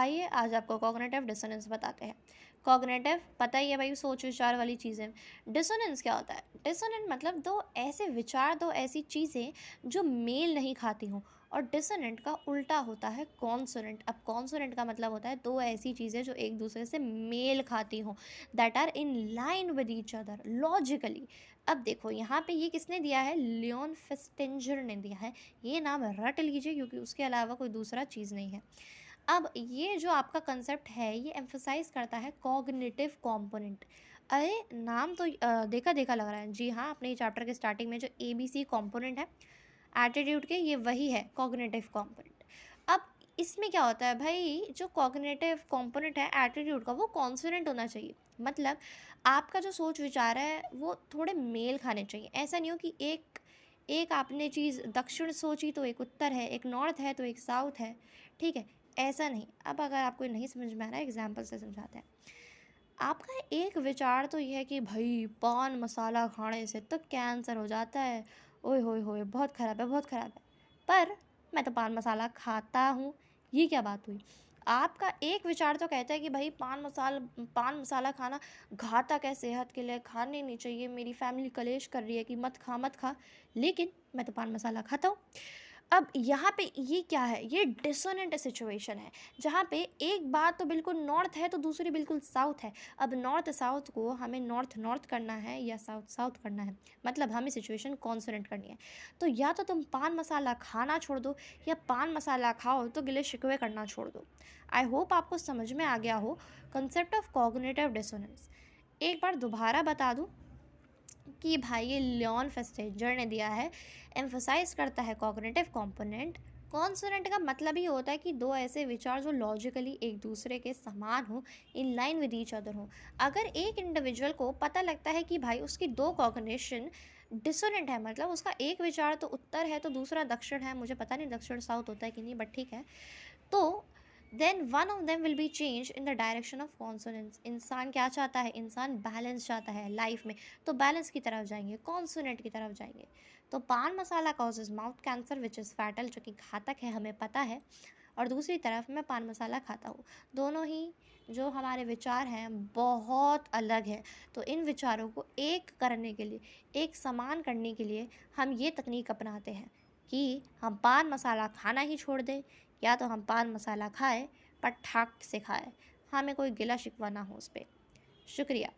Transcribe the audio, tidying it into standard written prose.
आइए आज आपको कॉग्निटिव डिसोनेंस बताते हैं। कॉग्निटिव पता ही है भाई, सोच विचार वाली चीज़ें। डिसोनेंस क्या होता है? डिसोनेंट मतलब दो ऐसे विचार, दो ऐसी चीज़ें जो मेल नहीं खाती हों। और डिसोनेंट का उल्टा होता है कॉन्सोनेंट। अब कॉन्सोनेंट का मतलब होता है दो ऐसी चीज़ें जो एक दूसरे से मेल खाती हों, that are in line with each other logically. अब देखो यहाँ पे ये किसने दिया है? लियोन फेस्टिंजर ने दिया है। ये नाम रट लीजिए क्योंकि उसके अलावा कोई दूसरा चीज़ नहीं है। अब ये जो आपका कंसेप्ट है ये एम्फसाइज करता है कॉग्निटिव कंपोनेंट। अरे नाम तो देखा देखा लग रहा है। जी हाँ, अपने चैप्टर के स्टार्टिंग में जो ABC कंपोनेंट है एटीट्यूड के, ये वही है कॉग्निटिव कंपोनेंट। अब इसमें क्या होता है भाई, जो कॉग्निटिव कंपोनेंट है एटीट्यूड का वो कॉन्सोनेंट होना चाहिए। मतलब आपका जो सोच विचार है वो थोड़े मेल खाने चाहिए। ऐसा नहीं हो कि एक एक आपने चीज़ दक्षिण सोची तो एक उत्तर है, एक नॉर्थ है तो एक साउथ है। ठीक है, ऐसा नहीं। अब अगर आपको नहीं समझ में आ रहा है, एग्जाम्पल से समझाते हैं। आपका एक विचार तो ये है कि भाई पान मसाला खाने से तो कैंसर हो जाता है, ओए होए होए बहुत ख़राब है, बहुत ख़राब है। पर मैं तो पान मसाला खाता हूँ, ये क्या बात हुई? आपका एक विचार तो कहता है कि भाई पान मसाला खाना घातक है सेहत के लिए, खाने नहीं चाहिए, मेरी फैमिली कलेश कर रही है कि मत खा मत खा, लेकिन मैं तो पान मसाला खाता हूँ। अब यहाँ पे ये क्या है? ये डिसोनेंट सिचुएशन है, जहाँ पे एक बात तो बिल्कुल नॉर्थ है तो दूसरी बिल्कुल साउथ है। अब नॉर्थ साउथ को हमें नॉर्थ नॉर्थ करना है या साउथ साउथ करना है, मतलब हमें सिचुएशन कॉन्सोनेंट करनी है। तो या तो तुम पान मसाला खाना छोड़ दो या पान मसाला खाओ तो गिले शिकवे करना छोड़ दो। आई होप आपको समझ में आ गया हो कंसेप्ट ऑफ कॉग्निटिव डिसोनेंस। एक बार दोबारा बता दूं कि भाई ये लियोन फेस्टेंजर ने दिया है, एम्फसाइज करता है कॉग्निटिव कंपोनेंट। कॉन्सोनेंट का मतलब ही होता है कि दो ऐसे विचार जो लॉजिकली एक दूसरे के समान हो, इन लाइन विद ईच अदर हो। अगर एक इंडिविजुअल को पता लगता है कि भाई उसकी दो कॉग्निशन डिसोनेंट है, मतलब उसका एक विचार तो उत्तर है तो दूसरा दक्षिण है, मुझे पता नहीं दक्षिण साउथ होता है कि नहीं, बट ठीक है, तो then one of them will be change in the direction of consonance. इंसान क्या चाहता है? इंसान बैलेंस चाहता है लाइफ में, तो बैलेंस की तरफ जाएंगे, कॉन्सोनेंट की तरफ जाएंगे। तो pan masala causes mouth cancer which is fatal, जो कि घातक है हमें पता है, और दूसरी तरफ मैं पान मसाला खाता हूँ। दोनों ही जो हमारे विचार हैं बहुत अलग हैं। तो इन विचारों को एक करने के लिए, एक समान करने के लिए हम ये तकनीक अपनाते हैं कि हम पान मसाला खाना ही छोड़ दें, या तो हम पान मसाला खाएं पर ठाक से खाएं, हमें कोई गिला शिकवा ना हो उस पर। शुक्रिया।